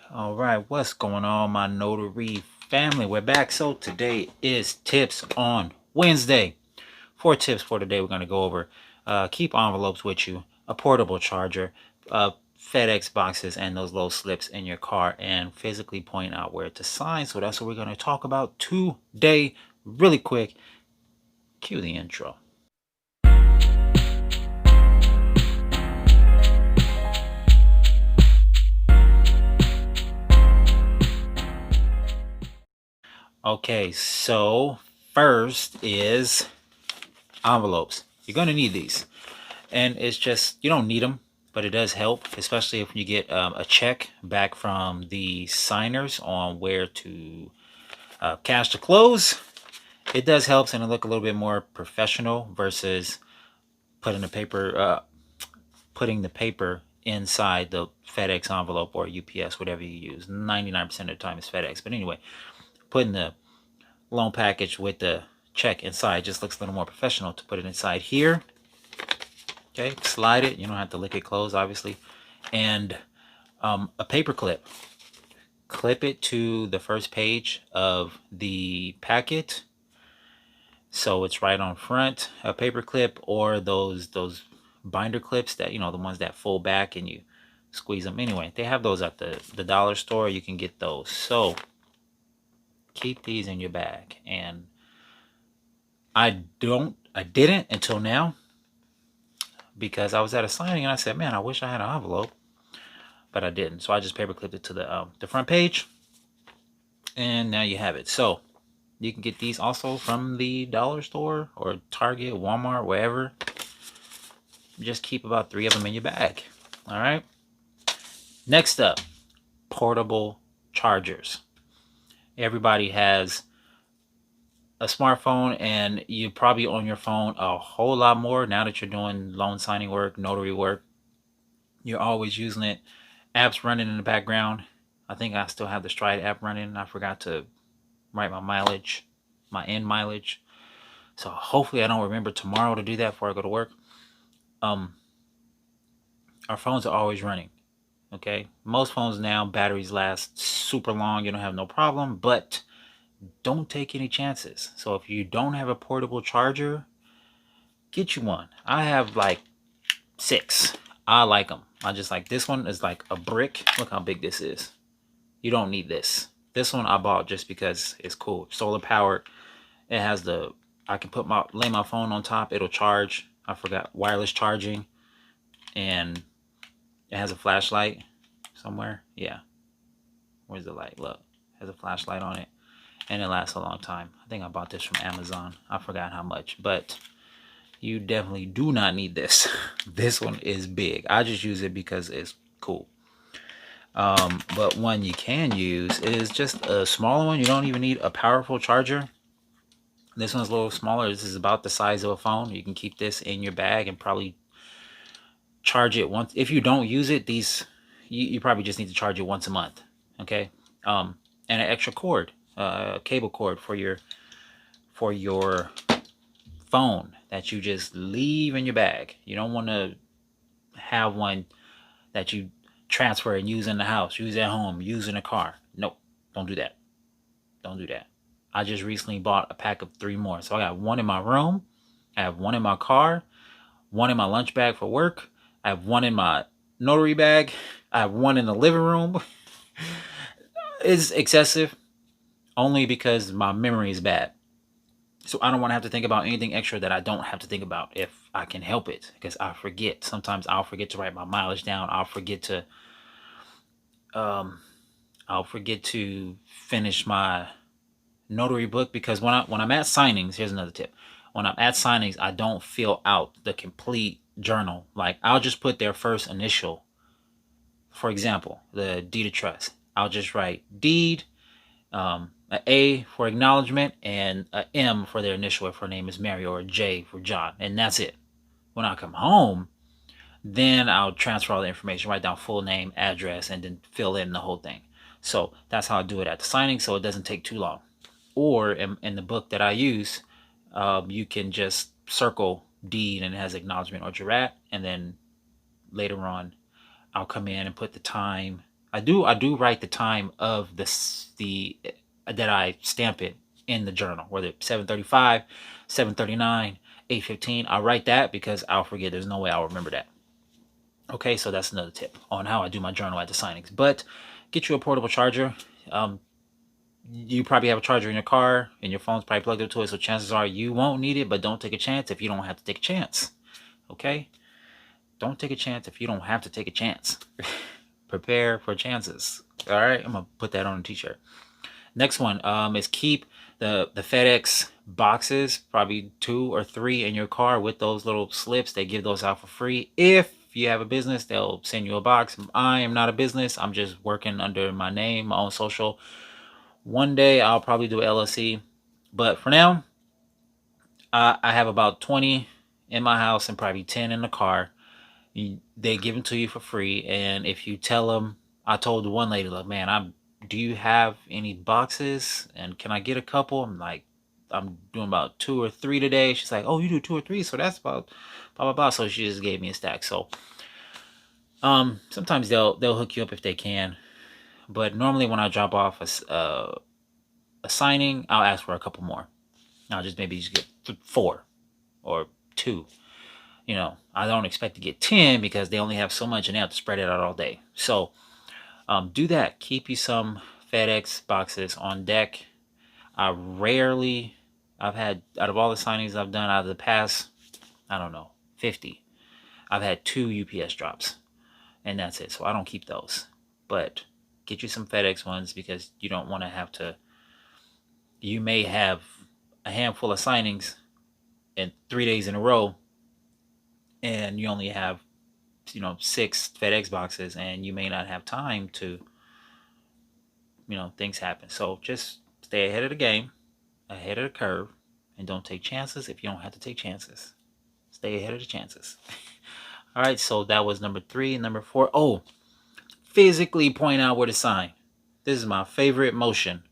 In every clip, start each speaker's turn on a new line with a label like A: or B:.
A: All right, what's going on, my notary family? We're back. So today is Tips on Wednesday. 4 tips for today. We're going to go over keep envelopes with you, a portable charger, FedEx boxes, and those little slips in your car, and physically point out where to sign. So that's what we're going to talk about today. Really quick, cue the intro. Okay, so first is envelopes. You're going to need these. And it's just, you don't need them, but it does help, especially if you get a check back from the signers on where to cash the close. It does help and it look a little bit more professional versus putting the paper inside the FedEx envelope or UPS, whatever you use. 99% of the time it's FedEx. But anyway, putting the loan package with the check inside just looks a little more professional to put it inside here. Okay, slide it. You don't have to lick it closed, obviously. And a paper clip. Clip it to the first page of the packet, so it's right on front. A paper clip, or those binder clips that, the ones that fold back and you squeeze them. Anyway, they have those at the dollar store. You can get those. So keep these in your bag. And I didn't until now, because I was at a signing and I said, man, I wish I had an envelope, but I didn't. So I just paper clipped it to the front page, and now you have it. So you can get these also from the dollar store or Target, Walmart, wherever. Just keep about 3 of them in your bag. All right. Next up, portable chargers. Everybody has a smartphone, and you probably on your phone a whole lot more now that you're doing loan signing work, notary work. You're always using it. Apps running in the background. I think I still have the Stride app running. I forgot to write my mileage, my end mileage. So hopefully I don't remember tomorrow to do that before I go to work. Our phones are always running. Okay. Most phones now, batteries last super long. You don't have no problem, but don't take any chances. So if you don't have a portable charger, get you one. I have like 6. I like them. I just like this one is like a brick. Look how big this is. You don't need this. This one I bought just because it's cool. Solar powered. It has I can lay my phone on top. It'll charge. I forgot wireless charging, and it has a flashlight somewhere. Yeah. Where's the light? Look, it has a flashlight on it, and it lasts a long time. I think I bought this from Amazon. I forgot how much, but you definitely do not need this. This one is big. I just use it because it's cool. But one you can use is just a smaller one. You don't even need a powerful charger. This one's a little smaller. This is about the size of a phone. You can keep this in your bag and probably charge it once. If you don't use it, you probably just need to charge it once a month. Okay. And an extra cord, cable cord for your phone that you just leave in your bag. You don't want to have one that you transfer and use in the house, use at home, use in a car. Nope. Don't do that. Don't do that. I just recently bought a pack of 3 more. So I got one in my room. I have one in my car, one in my lunch bag for work. I have one in my notary bag. I have one in the living room. It's excessive only because my memory is bad. So I don't want to have to think about anything extra that I don't have to think about if I can help it, because I forget. Sometimes I'll forget to write my mileage down. I'll forget to finish my notary book, because when I'm at signings, here's another tip. When I'm at signings, I don't fill out the complete journal. Like, I'll just put their first initial. For example, the deed of trust. I'll just write deed, an A for acknowledgement, and a M for their initial if her name is Mary, or a J for John, and that's it. When I come home, then I'll transfer all the information, write down full name, address, and then fill in the whole thing. So that's how I do it at the signing, so it doesn't take too long. Or in the book that I use, you can just circle deed and it has acknowledgement or jurat, and then later on I'll come in and put the time. I do write the time of the that I stamp it in the journal, whether it's 7:35, 7:39, 8:15. I write that because I'll forget. There's no way I'll remember that. Okay, so that's another tip on how I do my journal at the signings. But get you a portable charger. You probably have a charger in your car and your phone's probably plugged into it, so chances are you won't need it, but don't take a chance if you don't have to take a chance. Okay? Don't take a chance if you don't have to take a chance. Prepare for chances. All right, I'm gonna put that on a t-shirt. Next one is keep the FedEx boxes, probably 2 or 3 in your car with those little slips. They give those out for free. If you have a business, they'll send you a box. I am not a business. I'm just working under my name, my own social. One day I'll probably do LLC, but for now, I have about 20 in my house and probably 10 in the car. They give them to you for free, and if you tell them, I told the one lady, like, man, do you have any boxes, and can I get a couple? I'm like, I'm doing about 2 or 3 today. She's like, oh, you do 2 or 3, so that's about blah blah blah. So she just gave me a stack. So sometimes they'll hook you up if they can, but normally when I drop off a signing, I'll ask for a couple more. I'll just maybe just get 4 or 2. You know, I don't expect to get 10 because they only have so much and they have to spread it out all day. So do that. Keep you some FedEx boxes on deck. I've had, out of all the signings I've done out of the past, I don't know, 50, I've had 2 UPS drops, and that's it. So I don't keep those. But get you some FedEx ones because you don't want to have to, you may have a handful of signings in 3 days in a row, and you only have 6 FedEx boxes, and you may not have time to, things happen. So just stay ahead of the game, ahead of the curve, and don't take chances if you don't have to take chances. Stay ahead of the chances. All right, so that was number 3. Number 4, physically point out where to sign. This is my favorite motion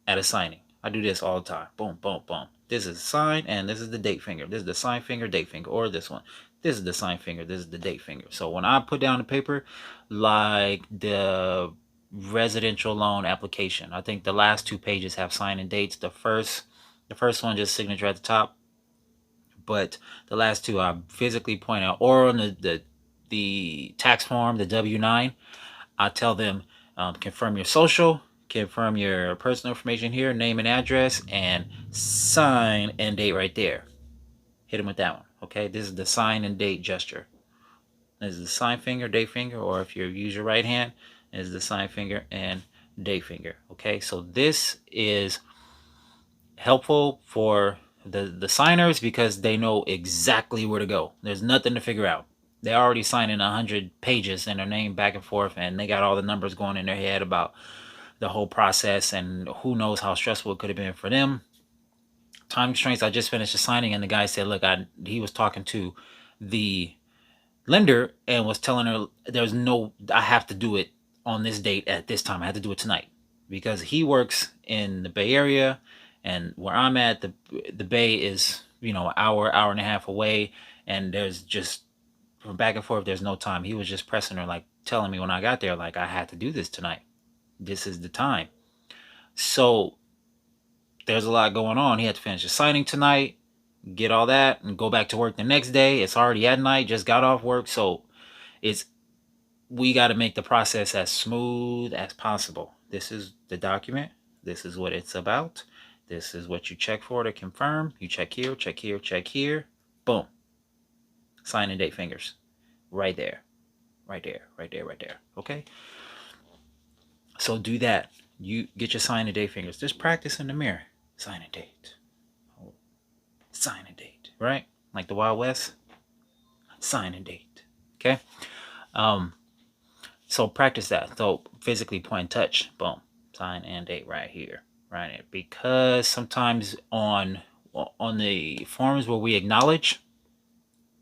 A: at a signing. I do this all the time. Boom, boom, boom. This is sign, and this is the date finger. This is the sign finger, date finger, or this one. This is the sign finger. This is the date finger. So when I put down the paper, like the residential loan application, I think the last 2 pages have sign and dates. The first one just signature at the top, but the last 2 I physically point out. Or on the tax form, the W-9, I tell them confirm your social, confirm your personal information here, name and address, and sign and date right there. Hit them with that one. Okay, this is the sign and date gesture. This is the sign finger, date finger, or if you use your right hand, is the sign finger and date finger. Okay, so this is helpful for the signers because they know exactly where to go. There's nothing to figure out. They already signed in 100 pages and their name back and forth, and they got all the numbers going in their head about the whole process, and who knows how stressful it could have been for them. Time constraints. I just finished a signing, and the guy said, look, he was talking to the lender and was telling her I have to do it on this date at this time. I have to do it tonight because he works in the Bay Area, and where I'm at, the Bay is, an hour and a half away, and there's just from back and forth, there's no time. He was just pressing her, like telling me when I got there, like, I had to do this tonight. This is the time. So there's a lot going on. He had to finish the signing tonight, get all that, and go back to work the next day. It's already at night, just got off work. So we got to make the process as smooth as possible. This is the document. This is what it's about. This is what you check for to confirm. You check here, check here, check here. Boom. Sign and date fingers. Right there. Right there. Right there. Right there. Okay? So do that. You get your sign and date fingers. Just practice in the mirror. Sign and date. Sign and date. Right? Like the Wild West. Sign and date. Okay? So practice that. So physically point and touch. Boom. Sign and date right here. Right here. Because sometimes on the forms where we acknowledge,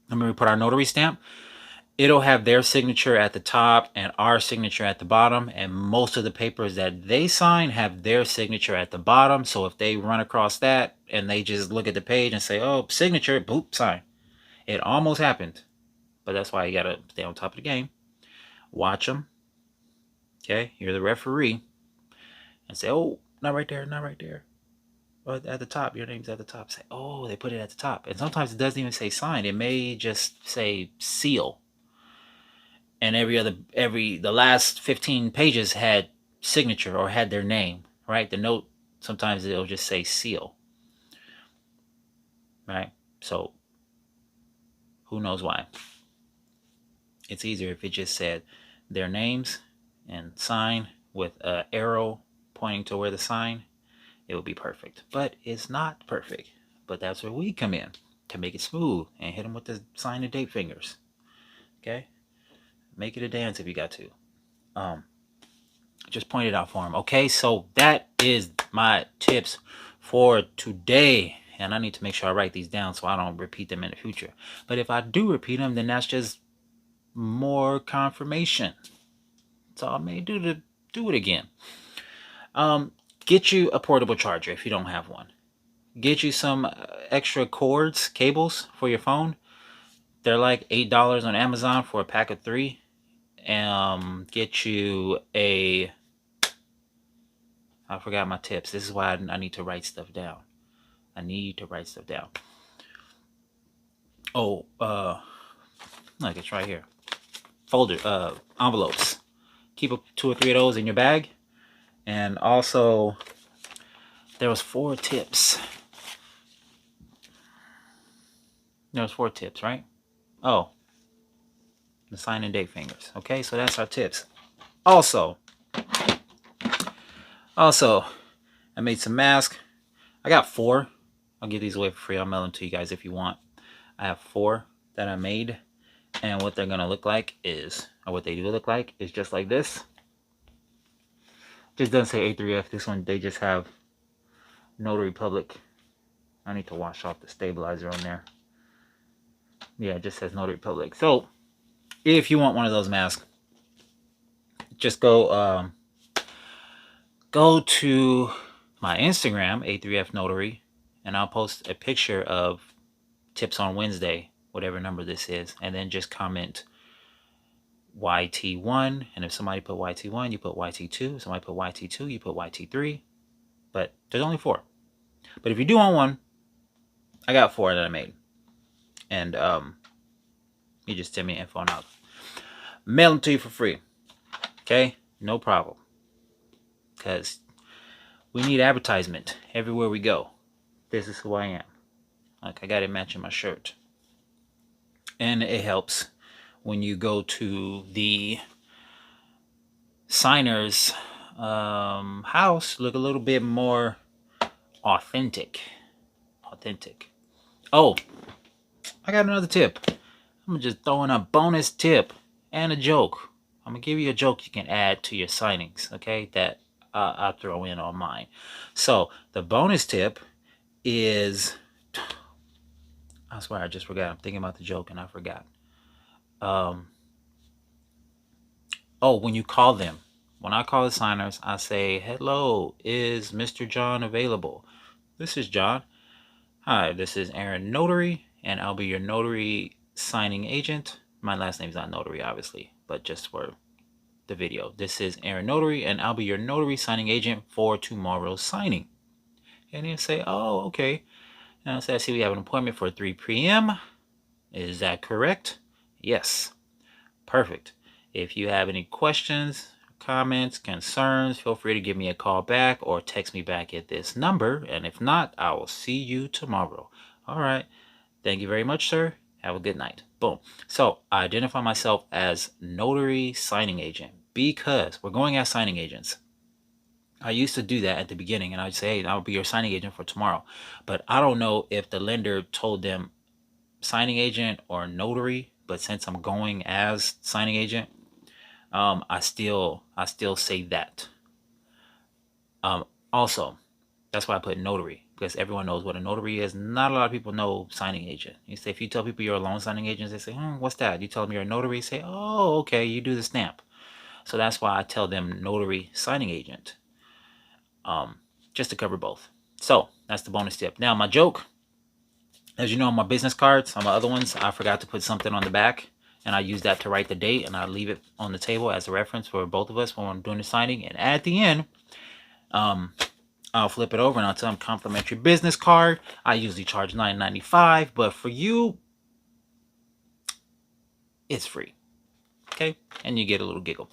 A: when we put our notary stamp, it'll have their signature at the top and our signature at the bottom. And most of the papers that they sign have their signature at the bottom. So if they run across that and they just look at the page and say, oh, signature, boop, sign. It almost happened. But that's why you got to stay on top of the game. Watch them. Okay, you're the referee, and say, oh, not right there, not right there. Or at the top, your name's at the top. Say, oh, they put it at the top. And sometimes it doesn't even say sign. It may just say seal. And the last 15 pages had signature or had their name, right? The note, sometimes it'll just say seal, right? So who knows why? It's easier if it just said their names and sign with an arrow pointing to where the sign, it would be perfect. But it's not perfect. But that's where we come in to make it smooth and hit them with the sign and date fingers. Okay? Make it a dance if you got to. Just point it out for him. Okay, so that is my tips for today. And I need to make sure I write these down so I don't repeat them in the future. But if I do repeat them, then that's just more confirmation. So I may do it again. Get you a portable charger if you don't have one. Get you some extra cords, cables for your phone. They're like $8 on Amazon for a pack of 3. Get you a... I forgot my tips. This is why I need to write stuff down. I need to write stuff down. Oh, look, it's right here. Folder, envelopes. Keep 2 or 3 of those in your bag. And also, there was 4 tips. There was 4 tips, right? Oh, the sign and date fingers. Okay, so that's our tips. Also, I made some masks. I got 4. I'll give these away for free. I'll mail them to you guys if you want. I have 4 that I made. And what they're going to look like is, or what they do look like, is just like this. Just doesn't say A3F. This one, they just have Notary Public. I need to wash off the stabilizer on there. Yeah, it just says Notary Public. So, if you want one of those masks, just go to my Instagram, A3F Notary, and I'll post a picture of tips on Wednesday, whatever number this is, and then just comment YT1, and if somebody put YT1, you put YT2. If somebody put YT2, you put YT3. But there's only 4. But if you do want one, I got 4 that I made. And you just send me info and I'll mail them to you for free. Okay? No problem. Because we need advertisement everywhere we go. This is who I am. Like, I got it matching my shirt. And it helps when you go to the signer's house, look a little bit more authentic. Oh, I got another tip. I'm just throwing a bonus tip and a joke. I'm gonna give you a joke you can add to your signings, okay? That I'll throw in on mine. So the bonus tip is, I swear I just forgot. I'm thinking about the joke and I forgot. When you call them, when I call the signers, I say, hello, is Mr. John available? This is John. Hi, this is Aaron Notary, and I'll be your notary signing agent. My last name's not Notary, obviously, but just for the video. This is Aaron Notary, and I'll be your notary signing agent for tomorrow's signing. And he'll say, oh, okay. And I'll say, I see we have an appointment for 3 p.m. Is that correct? Yes. Perfect. If you have any questions, comments, concerns, feel free to give me a call back or text me back at this number. And if not, I will see you tomorrow. All right. Thank you very much, sir. Have a good night. Boom. So I identify myself as notary signing agent because we're going as signing agents. I used to do that at the beginning and I'd say, hey, I'll be your signing agent for tomorrow. But I don't know if the lender told them signing agent or notary, but since I'm going as signing agent, I still say that. Also, that's why I put notary, because everyone knows what a notary is. Not a lot of people know signing agent. You say, if you tell people you're a loan signing agent, they say, what's that? You tell them you're a notary, say, oh, okay, you do the stamp. So that's why I tell them notary signing agent, just to cover both. So that's the bonus tip. Now my joke, as you know, on my business cards, on my other ones, I forgot to put something on the back. and I use that to write the date, and I leave it on the table as a reference for both of us when I'm doing the signing. And at the end, I'll flip it over and I'll tell them complimentary business card. I usually charge $9.95, but for you, it's free. Okay, and you get a little giggle.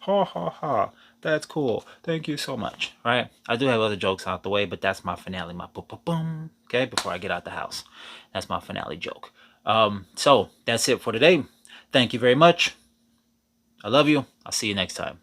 A: Ha ha ha. That's cool. Thank you so much. Right? I do have other jokes out the way, but that's my finale, my boom boom boom. Okay, before I get out the house. That's my finale joke. So that's it for today. Thank you very much. I love you. I'll see you next time.